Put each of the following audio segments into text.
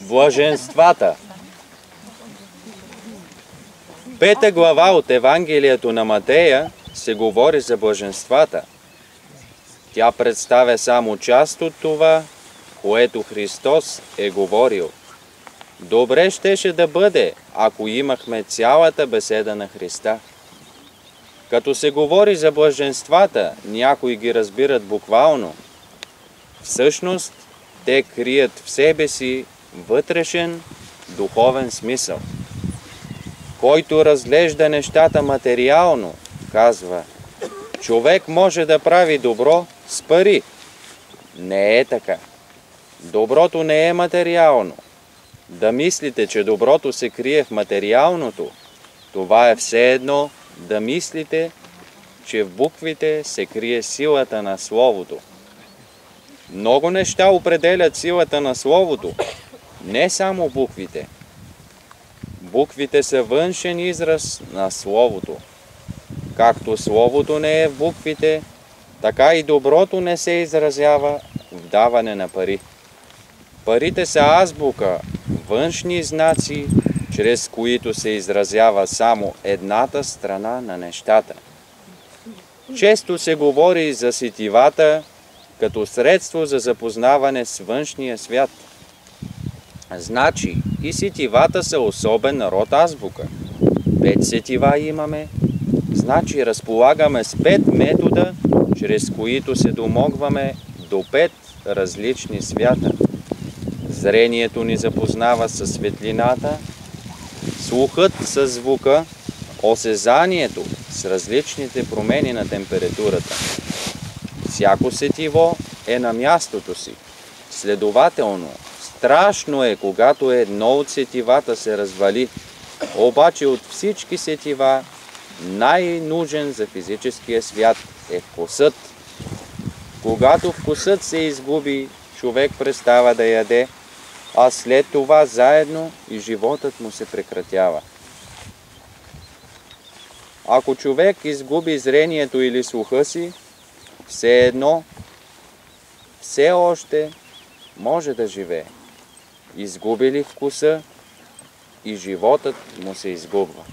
Блаженствата. 5 глава от Евангелието на Матея се говори за блаженствата. Тя представя само част от това, което Христос е говорил. Добре щеше да бъде, ако имахме цялата беседа на Христа. Като се говори за блаженствата, някои ги разбират буквално. Всъщност, те крият в себе си вътрешен, духовен смисъл. Който разглежда нещата материално, казва, човек може да прави добро с пари. Не е така. Доброто не е материално. Да мислите, че доброто се крие в материалното, това е все едно да мислите, че в буквите се крие силата на Словото. Много неща определят силата на Словото, не само буквите. Буквите са външен израз на Словото. Както Словото не е в буквите, така и доброто не се изразява в даване на пари. Парите са азбука, външни знаци, чрез които се изразява само едната страна на нещата. Често се говори за сетивата като средство за запознаване с външния свят. Значи и сетивата са особен род азбука. 5 сетива имаме, значи разполагаме с 5 метода, чрез които се домогваме до 5 различни свята. Зрението ни запознава със светлината, слухът със звука, осезанието с различните промени на температурата. Всяко сетиво е на мястото си. Следователно, страшно е, когато едно от сетивата се развали, обаче от всички сетива най-нужен за физическия свят е вкусът. Когато вкусът се изгуби, човек престава да яде, а след това заедно и животът му се прекратява. Ако човек изгуби зрението или слуха си, все едно, все още може да живее. Изгуби ли вкуса, и животът му се изгубва.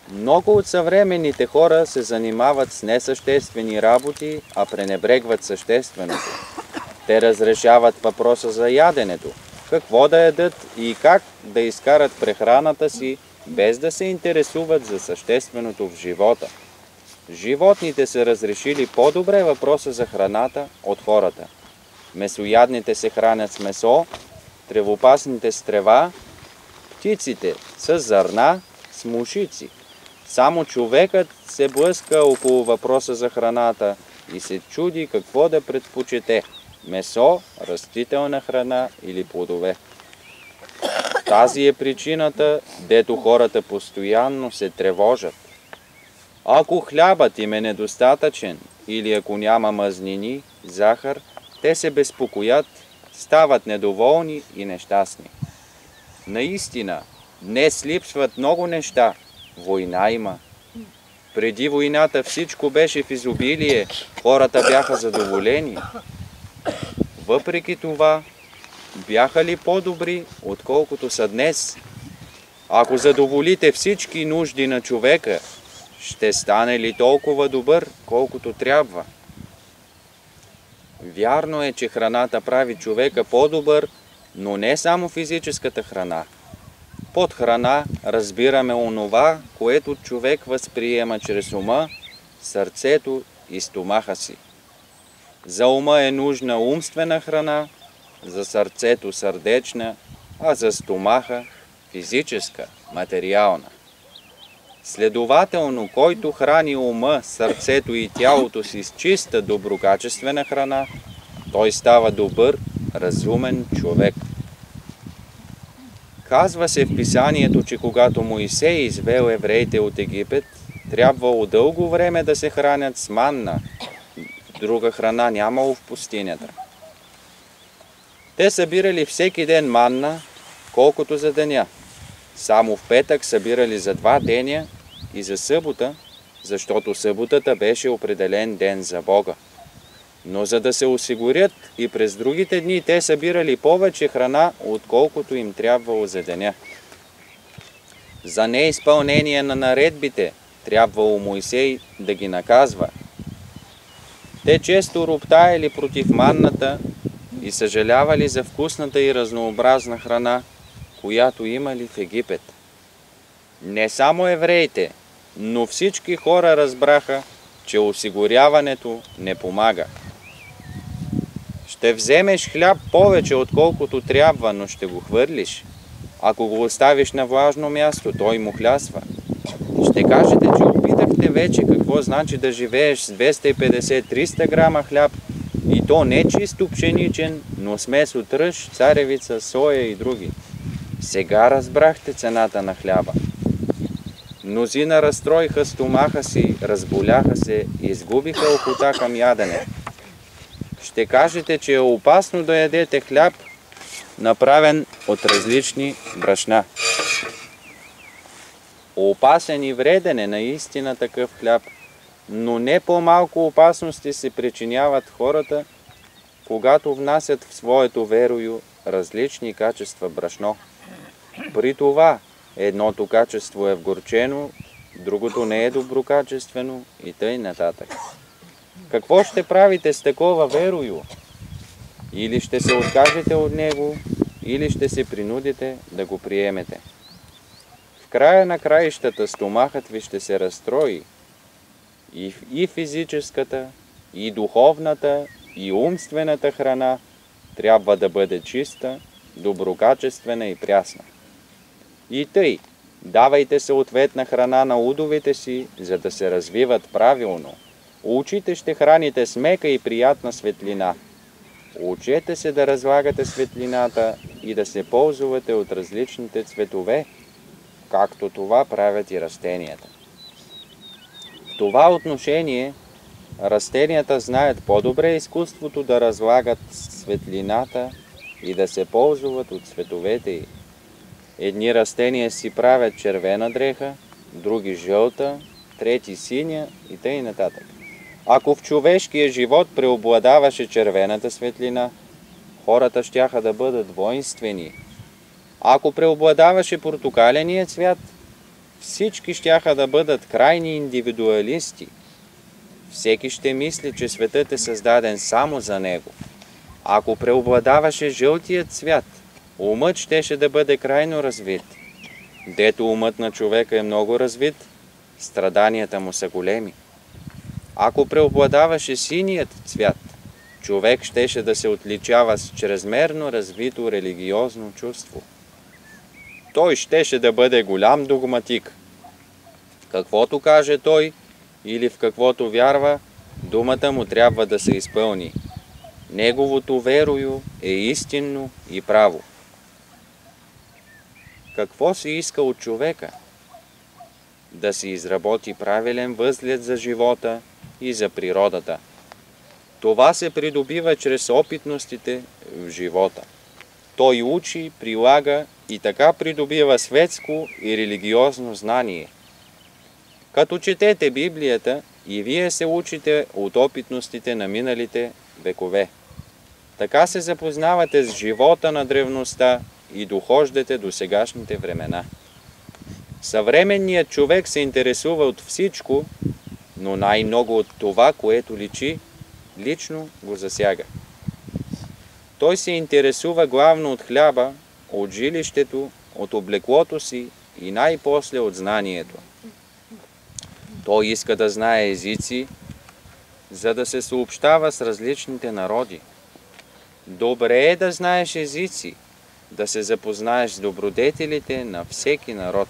Много от съвременните хора се занимават с несъществени работи, а пренебрегват същественото. Те разрешават въпроса за яденето, какво да ядат и как да изкарат прехраната си, без да се интересуват за същественото в живота. Животните са разрешили по-добре въпроса за храната от хората. Месоядните се хранят с месо, тревопасните с трева, птиците с зърна, с мушици. Само човекът се блъска около въпроса за храната и се чуди какво да предпочете – месо, растителна храна или плодове. Тази е причината, дето хората постоянно се тревожат. Ако хлябът им е недостатъчен или ако няма мазнини, захар, те се безпокоят, стават недоволни и нещастни. Наистина, днес липсват много неща. Война има. Преди войната всичко беше в изобилие, хората бяха задоволени. Въпреки това, бяха ли по-добри, отколкото са днес? Ако задоволите всички нужди на човека, ще стане ли толкова добър, колкото трябва? Вярно е, че храната прави човека по-добър, но не само физическата храна. Под храна разбираме онова, което човек възприема чрез ума, сърцето и стомаха си. За ума е нужна умствена храна, за сърцето сърдечна, а за стомаха физическа, материална. Следователно, който храни ума, сърцето и тялото си с чиста, доброкачествена храна, той става добър, разумен човек. Казва се в писанието, че когато Моисей извел евреите от Египет, трябвало дълго време да се хранят с манна. Друга храна нямало в пустинята. Те събирали всеки ден манна, колкото за деня. Само в петък събирали за 2 деня и за събота, защото съботата беше определен ден за Бога. Но за да се осигурят и през другите дни, те събирали повече храна, отколкото им трябвало за деня. За неизпълнение на наредбите трябвало Мойсей да ги наказва. Те често роптаели против манната и съжалявали за вкусната и разнообразна храна, която имали в Египет. Не само евреите, но всички хора разбраха, че осигуряването не помага. Ще вземеш хляб повече, отколкото трябва, но ще го хвърлиш. Ако го оставиш на влажно място, той му хлясва. Ще кажете, че опитахте вече какво значи да живееш с 250-300 грама хляб, и то не чисто пшеничен, но смес от ръж, царевица, соя и други. Сега разбрахте цената на хляба. Мнозина разстроиха стомаха си, разболяха се и изгубиха охота към ядене. Ще кажете, че е опасно да ядете хляб, направен от различни брашна. Опасен и вреден е наистина такъв хляб, но не по-малко опасности се причиняват хората, когато внасят в своето верою различни качества брашно. При това едното качество е вгорчено, другото не е доброкачествено и тъй нататък. Какво ще правите с такова верою? Или ще се откажете от него, или ще се принудите да го приемете. В края на краищата стомахът ви ще се разстрои. И физическата, и духовната, и умствената храна трябва да бъде чиста, доброкачествена и прясна. И тъй, давайте съответна храна на удовете си, за да се развиват правилно. Очите ще храните с мека и приятна светлина. Учете се да разлагате светлината и да се ползвате от различните цветове, както това правят и растенията. В това отношение растенията знаят по-добре изкуството да разлагат светлината и да се ползват от цветовете й. Едни растения си правят червена дреха, други жълта, трети синя и тъй нататък. Ако в човешкия живот преобладаваше червената светлина, хората щяха да бъдат воинствени. Ако преобладаваше портокаления цвят, всички щяха да бъдат крайни индивидуалисти. Всеки ще мисли, че светът е създаден само за него. Ако преобладаваше жълтият цвят, умът щеше да бъде крайно развит. Дето умът на човека е много развит, страданията му са големи. Ако преобладаваше синият цвят, човек щеше да се отличава с чрезмерно развито религиозно чувство. Той щеше да бъде голям догматик. Каквото каже той или в каквото вярва, думата му трябва да се изпълни. Неговото верою е истинно и право. Какво се иска от човека? Да си изработи правилен възглед за живота и за природата. Това се придобива чрез опитностите в живота. Той учи, прилага и така придобива светско и религиозно знание. Като четете Библията, и вие се учите от опитностите на миналите векове. Така се запознавате с живота на древността и дохождате до сегашните времена. Съвременният човек се интересува от всичко, но най-много от това, което лично го засяга. Той се интересува главно от хляба, от жилището, от облеклото си и най-после от знанието. Той иска да знае езици, за да се съобщава с различните народи. Добре е да знаеш езици, да се запознаеш с добродетелите на всеки народ.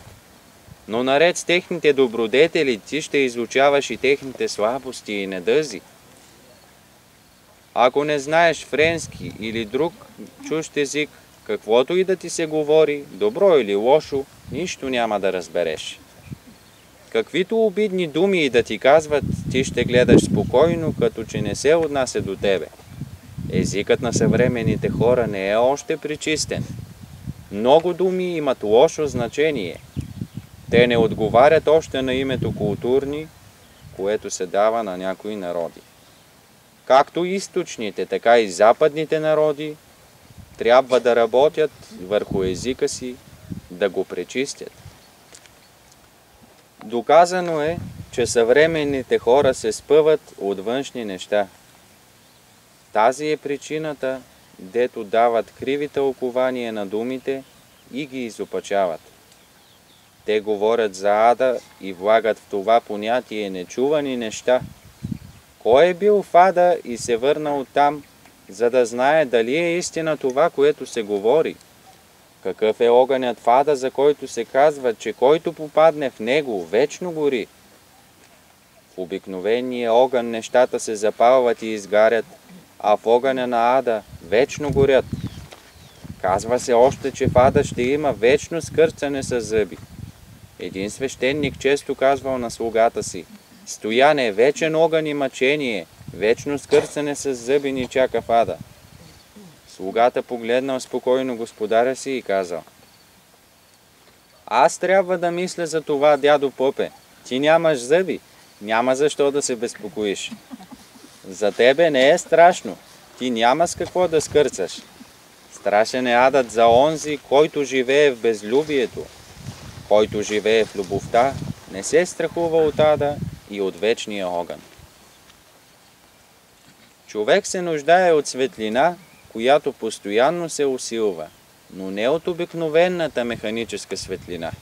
Но наред с техните добродетели ти ще изучаваш и техните слабости и недъзи. Ако не знаеш френски или друг чужд език, каквото и да ти се говори, добро или лошо, нищо няма да разбереш. Каквито обидни думи и да ти казват, ти ще гледаш спокойно, като че не се отнася до тебе. Езикът на съвременните хора не е още пречистен. Много думи имат лошо значение. Те не отговарят още на името културни, което се дава на някои народи. Както източните, така и западните народи трябва да работят върху езика си, да го пречистят. Доказано е, че съвременните хора се спъват от външни неща. Тази е причината, дето дават криви тълкования на думите и ги изопачават. Те говорят за ада и влагат в това понятие нечувани неща. Кой е бил в ада и се върнал там, за да знае дали е истина това, което се говори? Какъв е огънят в ада, за който се казва, че който попадне в него, вечно гори? В обикновения огън нещата се запалват и изгарят, а в огъня на ада вечно горят. Казва се още, че в ада ще има вечно скърцане с зъби. Един свещеник често казвал на слугата си: „Стояне, вечен огън и мъчение, вечно скърцане с зъби ни чака в ада.“ Слугата погледнал спокойно господаря си и казал: „Аз трябва да мисля за това, дядо попе. Ти нямаш зъби, няма защо да се безпокоиш. За тебе не е страшно, ти няма с какво да скърцаш. Страшен е адът за онзи, който живее в безлюбието. Който живее в любовта, не се страхува от ада и от вечния огън.“ Човек се нуждае от светлина, която постоянно се усилва, но не от обикновената механическа светлина.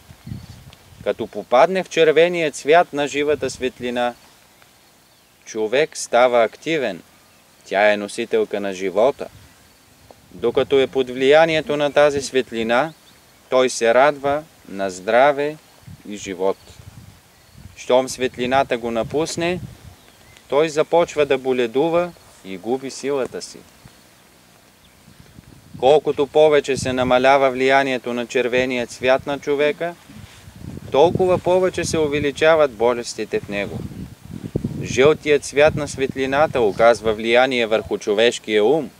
Като попадне в червения цвят на живата светлина, човек става активен, тя е носителка на живота. Докато е под влиянието на тази светлина, той се радва на здраве и живот. Щом светлината го напусне, той започва да боледува и губи силата си. Колкото повече се намалява влиянието на червения цвят на човека, толкова повече се увеличават болестите в него. Жълтият цвят на светлината оказва влияние върху човешкия ум.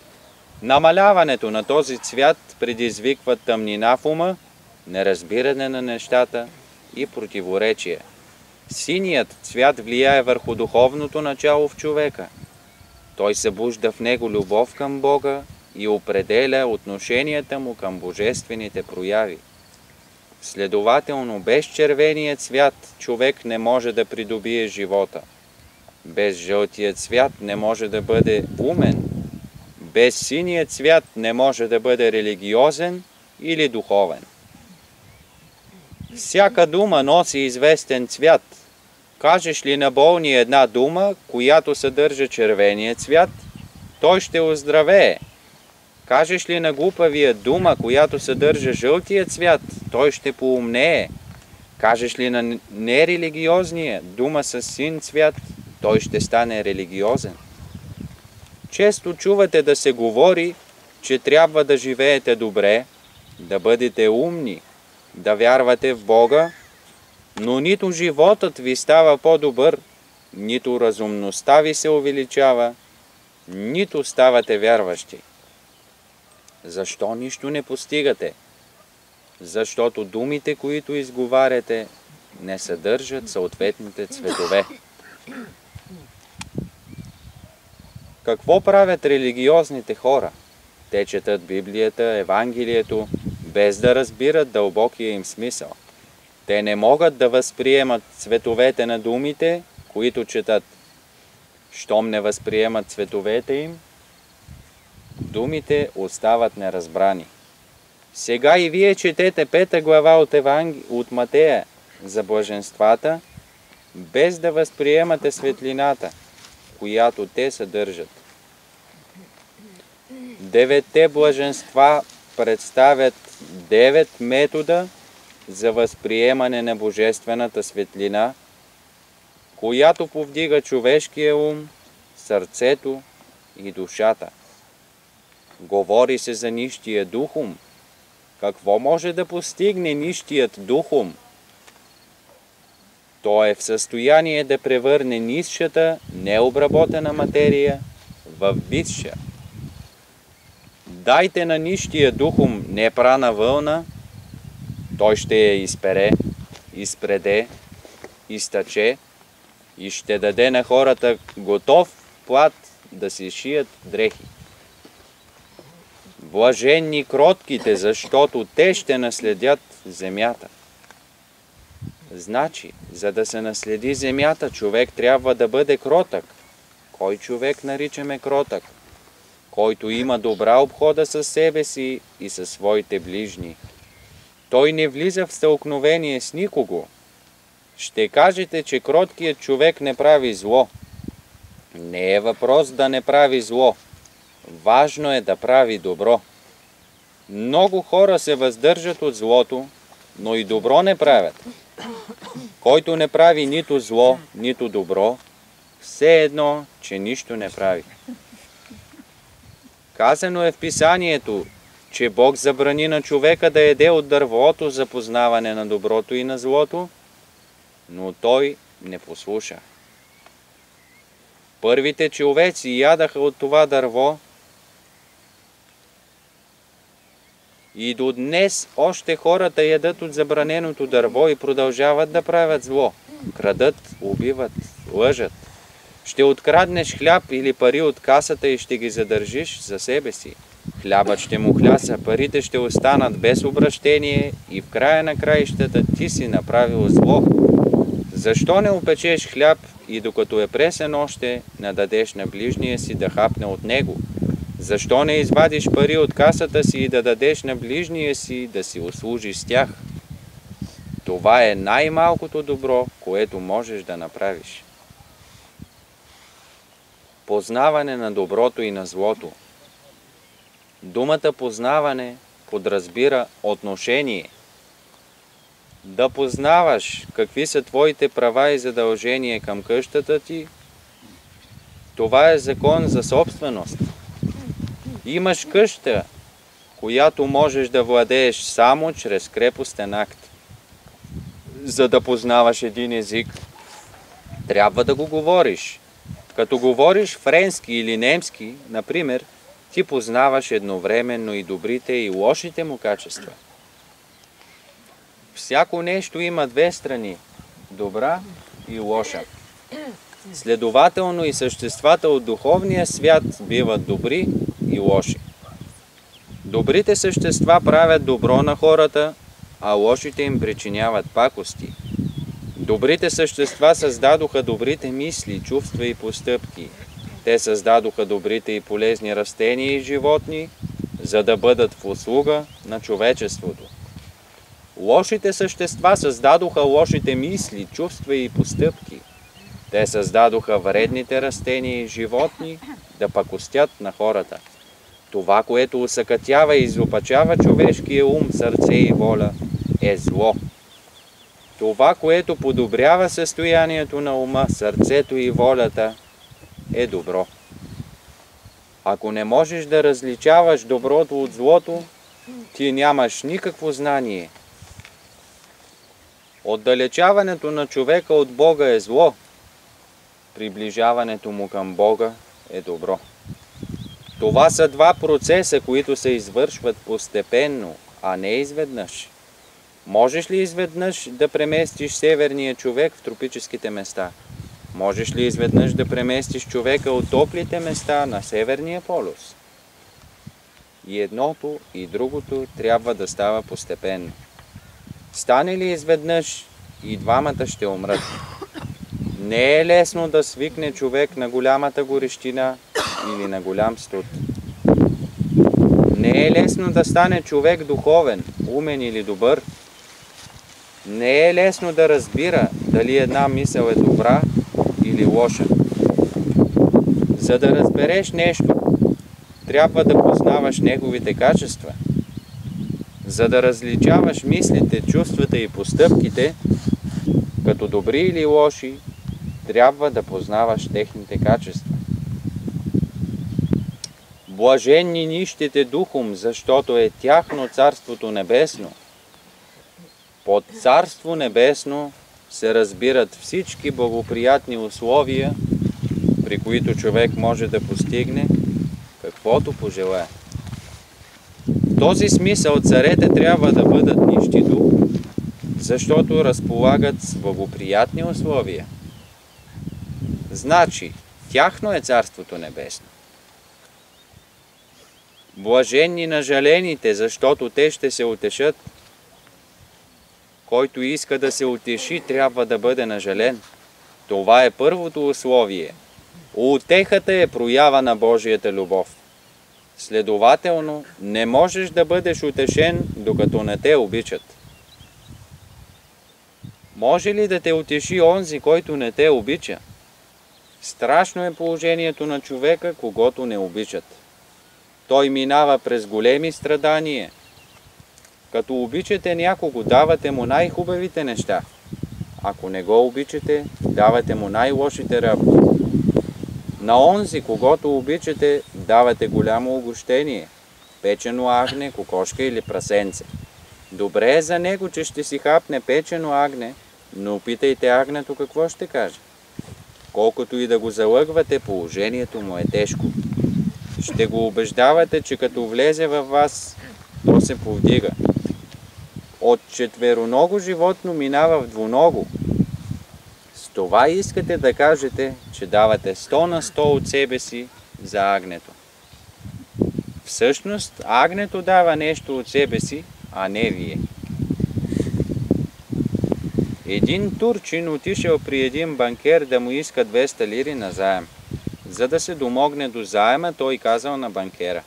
Намаляването на този цвят предизвиква тъмнина в ума, неразбиране на нещата и противоречие. Синият цвят влияе върху духовното начало в човека. Той събужда в него любов към Бога и определя отношенията му към божествените прояви. Следователно, без червения цвят човек не може да придобие живота. Без жълтия цвят не може да бъде умен. Без синия цвят не може да бъде религиозен или духовен. Всяка дума носи известен цвят. Кажеш ли на болния една дума, която съдържа червения цвят, той ще оздравее. Кажеш ли на глупавия дума, която съдържа жълтия цвят, той ще поумнее. Кажеш ли на нерелигиозния дума с син цвят, той ще стане религиозен. Често чувате да се говори, че трябва да живеете добре, да бъдете умни, да вярвате в Бога, но нито животът ви става по-добър, нито разумността ви се увеличава, нито ставате вярващи. Защо нищо не постигате? Защото думите, които изговаряте, не съдържат съответните цветове. Какво правят религиозните хора? Те четат Библията, Евангелието, без да разбират дълбокия им смисъл. Те не могат да възприемат цветовете на думите, които четат. Щом не възприемат цветовете им, думите остават неразбрани. Сега и вие четете 5 глава от Матея за блаженствата, без да възприемате светлината, която те съдържат. 9 блаженства представят 9 метода за възприемане на божествената светлина, която повдига човешкия ум, сърцето и душата. Говори се за нищия духум. Какво може да постигне нищият духум? Той е в състояние да превърне нисшата, необработена материя в висша. Дайте на нищия духом непрана вълна, той ще я изпере, изпреде, изтъче и ще даде на хората готов плат да си шият дрехи. Блаженни кротките, защото те ще наследят земята. Значи, за да се наследи земята, човек трябва да бъде кротък. Кой човек наричаме кротък? Който има добра обхода със себе си и със своите ближни. Той не влиза в стълкновение с никого. Ще кажете, че кроткият човек не прави зло. Не е въпрос да не прави зло. Важно е да прави добро. Много хора се въздържат от злото, но и добро не правят. Който не прави нито зло, нито добро, все едно, че нищо не прави. Казано е в писанието, че Бог забрани на човека да яде от дървото за познаване на доброто и на злото, но той не послуша. Първите човеци ядаха от това дърво и до днес още хората ядат от забраненото дърво и продължават да правят зло. Крадат, убиват, лъжат. Ще откраднеш хляб или пари от касата и ще ги задържиш за себе си. Хлябът ще му хляса, парите ще останат без обращение и в края на краищата ти си направил зло. Защо не опечеш хляб и докато е пресен още, нададеш на ближния си да хапне от него? Защо не извадиш пари от касата си и да дадеш на ближния си да си услужиш с тях? Това е най-малкото добро, което можеш да направиш. Познаване на доброто и на злото. Думата познаване подразбира отношение. Да познаваш какви са твоите права и задължения към къщата ти, това е закон за собственост. Имаш къща, която можеш да владееш само чрез крепостен акт. За да познаваш един език, трябва да го говориш. Като говориш френски или немски, например, ти познаваш едновременно и добрите и лошите му качества. Всяко нещо има две страни – добра и лоша. Следователно и съществата от духовния свят биват добри и лоши. Добрите същества правят добро на хората, а лошите им причиняват пакости. Добрите същества създадоха добрите мисли, чувства и постъпки. Те създадоха добрите и полезни растения и животни, за да бъдат в услуга на човечеството. Лошите същества създадоха лошите мисли, чувства и постъпки. Те създадоха вредните растения и животни да пакостят на хората. Това, което усъкътява и изопачава човешкия ум, сърце и воля, е зло. Това, което подобрява състоянието на ума, сърцето и волята, е добро. Ако не можеш да различаваш доброто от злото, ти нямаш никакво знание. Отдалечаването на човека от Бога е зло. Приближаването му към Бога е добро. Това са два процеса, които се извършват постепенно, а не изведнъж. Можеш ли изведнъж да преместиш северния човек в тропическите места? Можеш ли изведнъж да преместиш човека от топлите места на Северния полюс? И едното, и другото трябва да става постепенно. Стане ли изведнъж, и двамата ще умрат. Не е лесно да свикне човек на голямата горещина или на голям студ. Не е лесно да стане човек духовен, умен или добър. Не е лесно да разбира дали една мисъл е добра или лоша. За да разбереш нещо, трябва да познаваш неговите качества. За да различаваш мислите, чувствата и постъпките, като добри или лоши, трябва да познаваш техните качества. Блаженни нищите духом, защото е тяхно Царството Небесно. Под Царство Небесно се разбират всички благоприятни условия, при които човек може да постигне каквото пожелае. В този смисъл царете трябва да бъдат нищи дух, защото разполагат с благоприятни условия. Значи, тяхно е Царството Небесно. Блаженни на жалените, защото те ще се утешат. Който иска да се утеши, трябва да бъде нажален. Това е първото условие. Утехата е проява на Божията любов. Следователно, не можеш да бъдеш утешен, докато не те обичат. Може ли да те утеши онзи, който не те обича? Страшно е положението на човека, когото не обичат. Той минава през големи страдания. Като обичате някого, давате му най-хубавите неща. Ако не го обичате, давате му най-лошите работи. На онзи, когото обичате, давате голямо угощение – печено агне, кокошка или прасенце. Добре е за него, че ще си хапне печено агне, но питайте агнето какво ще каже. Колкото и да го залъгвате, положението му е тежко. Ще го убеждавате, че като влезе във вас, то се повдига. От четвероного животно минава в двуного. С това искате да кажете, че давате 100% от себе си за агнето. Всъщност, агнето дава нещо от себе си, а не вие. Един турчин отишъл при един банкер да му иска 200 лири на заем. За да се домогне до заема, той казал на банкера: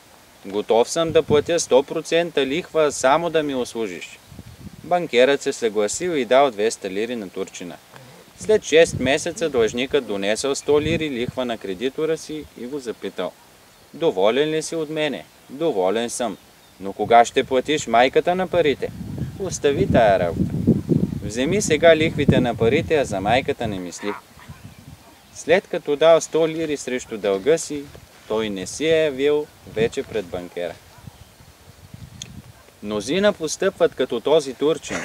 готов съм да платя 100% лихва, само да ми услужиш. Банкерът се съгласил и дал 200 лири на турчина. След 6 месеца длъжникът донесъл 100 лири лихва на кредитора си и го запитал: доволен ли си от мене? Доволен съм. Но кога ще платиш майката на парите? Остави тая работа. Вземи сега лихвите на парите, а за майката не мисли. След като дал 100 лири срещу дълга си, той не си е явил вече пред банкера. Мнозина постъпват като този турчин.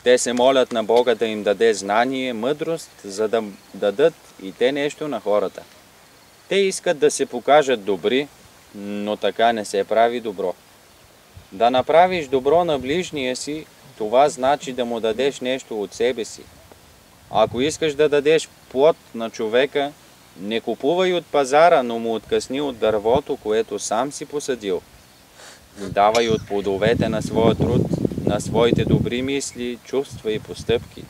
Те се молят на Бога да им даде знание, мъдрост, за да дадат и те нещо на хората. Те искат да се покажат добри, но така не се прави добро. Да направиш добро на ближния си, това значи да му дадеш нещо от себе си. Ако искаш да дадеш плод на човека, не купувай от пазара, но му откъсни от дървото, което сам си посадил. Давай от плодовете на своя труд, на своите добри мисли, чувства и постъпки.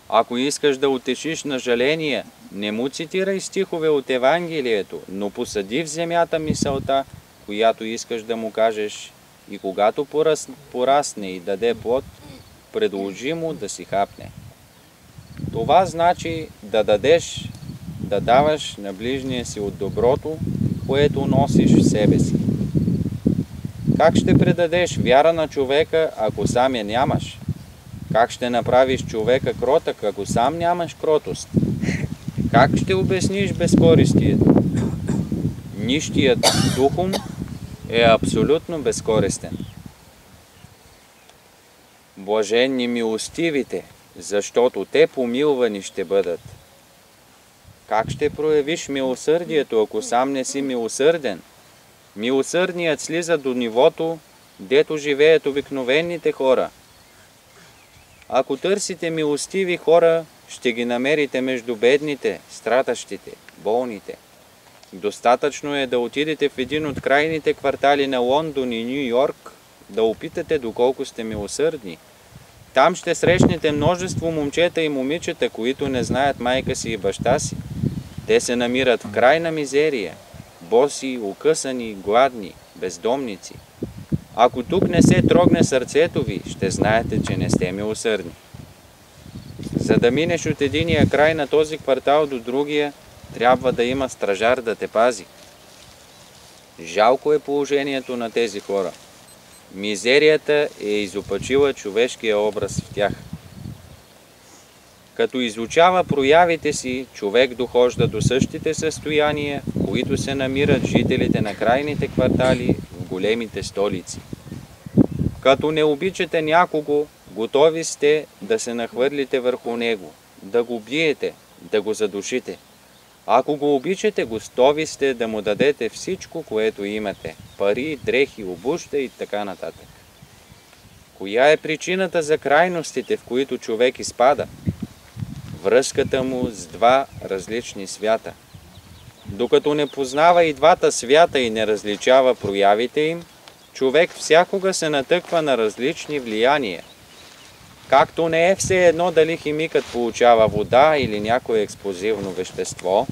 Ако искаш да утешиш на жаление, не му цитирай стихове от Евангелието, но посади в земята мисълта, която искаш да му кажеш, и когато порасне и даде плод, предложи му да си хапне. Това значи да дадеш, да даваш на ближния си от доброто, което носиш в себе си. Как ще предадеш вяра на човека, ако сам я нямаш? Как ще направиш човека кротък, ако сам нямаш кротост? Как ще обясниш безкористието? Нищият духом е абсолютно безкористен. Блаженни милостивите, защото те помилвани ще бъдат. Как ще проявиш милосърдието, ако сам не си милосърден? Милосърдният слиза до нивото, дето живеят обикновените хора. Ако търсите милостиви хора, ще ги намерите между бедните, страдащите, болните. Достатъчно е да отидете в един от крайните квартали на Лондон и Ню Йорк, да опитате доколко сте милосърдни. Там ще срещнете множество момчета и момичета, които не знаят майка си и баща си. Те се намират в крайна мизерия, боси, укъсани, гладни, бездомници. Ако тук не се трогне сърцето ви, ще знаете, че не сте милосърдни. За да минеш от единия край на този квартал до другия, трябва да има стражар да те пази. Жалко е положението на тези хора. Мизерията е изопачила човешкия образ в тях. Като изучава проявите си, човек дохожда до същите състояния, в които се намират жителите на крайните квартали в големите столици. Като не обичате някого, готови сте да се нахвърлите върху него, да го биете, да го задушите. Ако го обичате, готови сте да му дадете всичко, което имате. пари, дрехи, обуща и така нататък. Коя е причината за крайностите, в които човек изпада? Връзката му с два различни свята. Докато не познава и двата свята и не различава проявите им, човек всякога се натъква на различни влияния. Както не е все едно дали химикът получава вода или някое експлозивно вещество,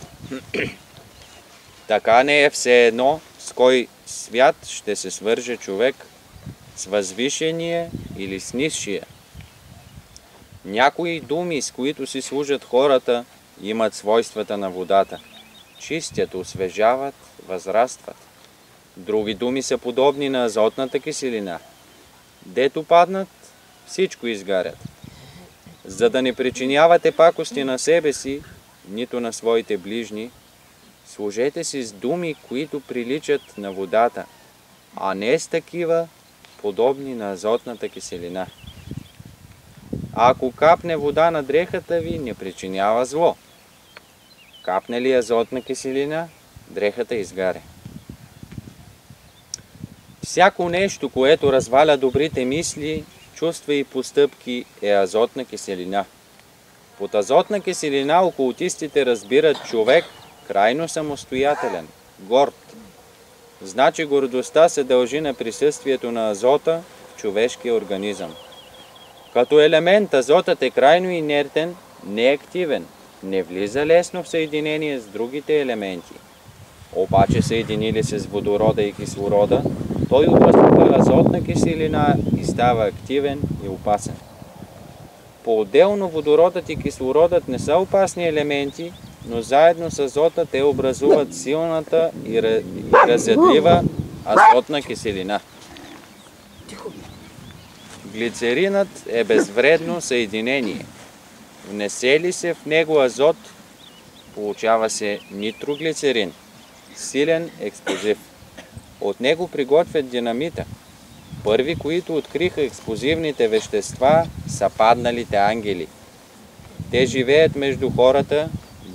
така не е все едно с кой свят ще се свърже човек, с възвишения или с нисшия. Някои думи, с които си служат хората, имат свойствата на водата. Чистят, освежават, възрастват. Други думи са подобни на азотната киселина. Дето паднат, всичко изгарят. За да не причинявате пакости на себе си, нито на своите ближни, служете си с думи, които приличат на водата, а не с такива, подобни на азотната киселина. Ако капне вода на дрехата ви, не причинява зло. Капне ли азотна киселина, дрехата изгаре. Всяко нещо, което разваля добрите мисли, чувства и постъпки, е азотна киселина. Под азотна киселина окултистите разбират човек крайно самостоятелен, горд. Значи гордостта се дължи на присъствието на азота в човешкия организъм. Като елемент азотът е крайно инертен, неактивен, не влиза лесно в съединение с другите елементи. Обаче съединили се с водорода и кислорода, той образува азотна киселина и става активен и опасен. По-отделно водородът и кислородът не са опасни елементи, но заедно с азота те образуват силната и разядлива азотна киселина. Глицеринът е безвредно съединение. Внесе ли се в него азот, получава се нитроглицерин, силен експлозив. От него приготвят динамита. Първи, които откриха експлозивните вещества, са падналите ангели. Те живеят между хората,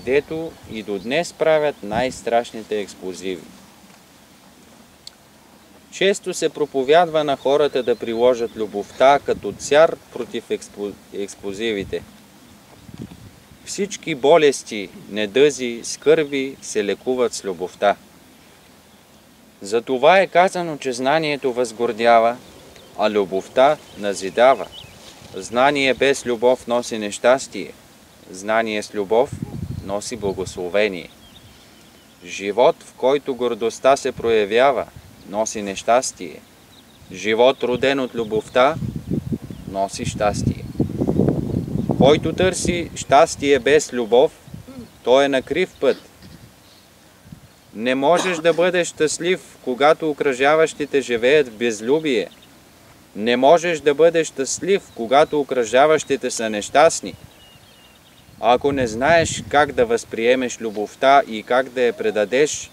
дето и до днес правят най-страшните експлозиви. Често се проповядва на хората да приложат любовта като цяр против експлозивите. Всички болести, недъзи, скърби се лекуват с любовта. Затова е казано, че знанието възгордява, а любовта назидава. Знание без любов носи нещастие, знание с любов носи благословение. Живот, в който гордостта се проявява, носи нещастие. Живот, роден от любовта, носи щастие. Който търси щастие без любов, той е на крив път. Не можеш да бъдеш щастлив, когато окръжаващите живеят в безлюбие. Не можеш да бъдеш щастлив, когато окръжаващите са нещастни. Ако не знаеш как да възприемеш любовта и как да я предадеш,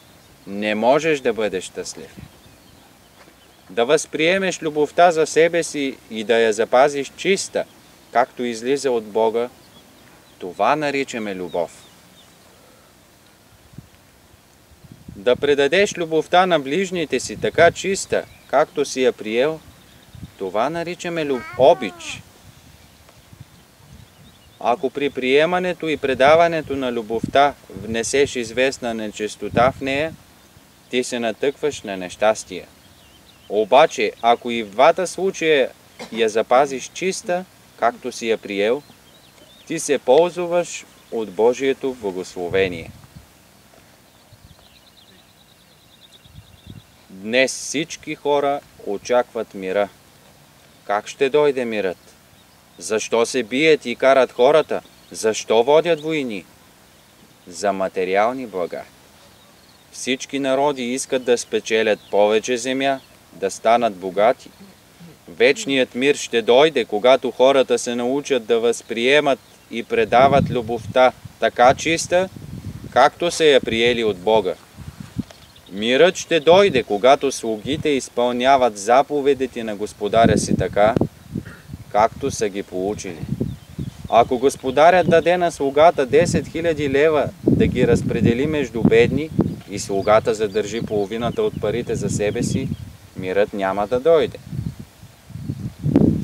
не можеш да бъдеш щастлив. Да възприемеш любовта за себе си и да я запазиш чиста, както излиза от Бога, това наричаме любов. Да предадеш любовта на ближните си така чиста, както си я приел, това наричаме обич. Ако при приемането и предаването на любовта внесеш известна нечистота в нея, ти се натъкваш на нещастие. Обаче, ако и в двата случая я запазиш чиста, както си я приел, ти се ползваш от Божието благословение. Днес всички хора очакват мира. Как ще дойде мирът? Защо се бият и карат хората? Защо водят войни? За материални блага. Всички народи искат да спечелят повече земя, да станат богати. Вечният мир ще дойде, когато хората се научат да възприемат и предават любовта така чиста, както са я приели от Бога. Мирът ще дойде, когато слугите изпълняват заповедите на Господаря си така, както са ги получили. Ако Господарят даде на слугата 10 000 лева да ги разпредели между бедни, и слугата задържи половината от парите за себе си, мирът няма да дойде.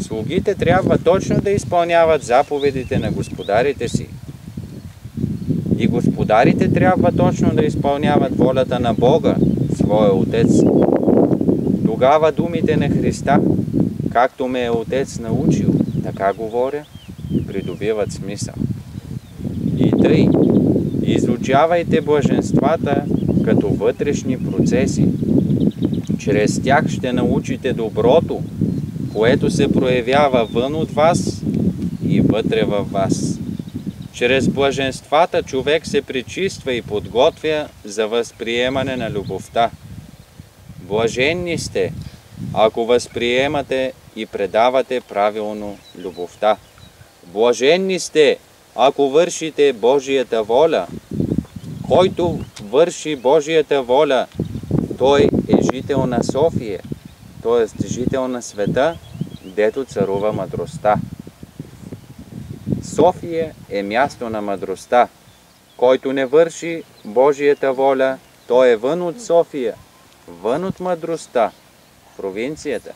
Слугите трябва точно да изпълняват заповедите на господарите си. И господарите трябва точно да изпълняват волята на Бога, своя Отец. Тогава думите на Христа, както ме е Отец научил, така говоря, придобиват смисъл. И тъй, изучавайте блаженствата като вътрешни процеси. Чрез тях ще научите доброто, което се проявява вън от вас и вътре във вас. Чрез блаженствата човек се пречиства и подготвя за възприемане на любовта. Блаженни сте, ако възприемате и предавате правилно любовта. Блаженни сте, ако вършите Божията воля. Който върши Божията воля, той е жител на София, т.е. жител на света, дето царува мъдростта. София е място на мъдростта. Който не върши Божията воля, той е вън от София, вън от мъдростта, провинцията.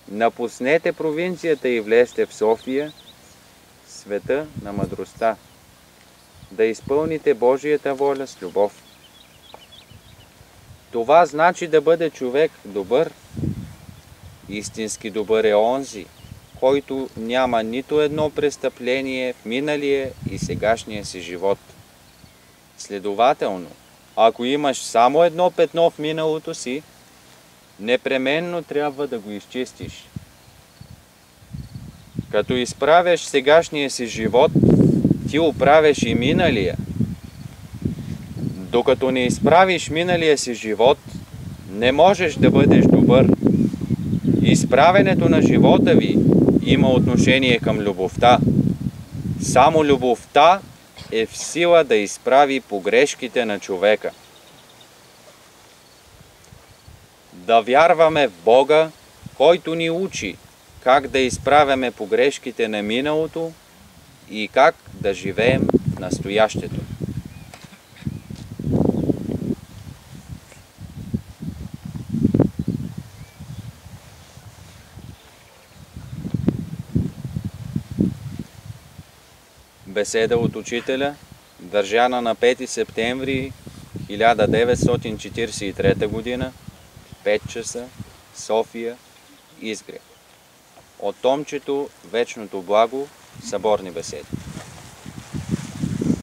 Напуснете провинцията и влезте в София, света на мъдростта. Да изпълните Божията воля с любов. Това значи да бъде човек добър. Истински добър е онзи, който няма нито едно престъпление в миналия и сегашния си живот. Следователно, ако имаш само едно петно в миналото си, непременно трябва да го изчистиш. Като изправяш сегашния си живот, ти оправяш и миналия. Докато не изправиш миналия си живот, не можеш да бъдеш добър. Изправенето на живота ви има отношение към любовта. Само любовта е в сила да изправи погрешките на човека. Да вярваме в Бога, който ни учи как да изправяме погрешките на миналото и как да живеем в настоящето. Беседа от учителя, държана на 5 септември 1943 г., 5 часа, София, Изгрев. От томчето Вечното благо, съборни беседи.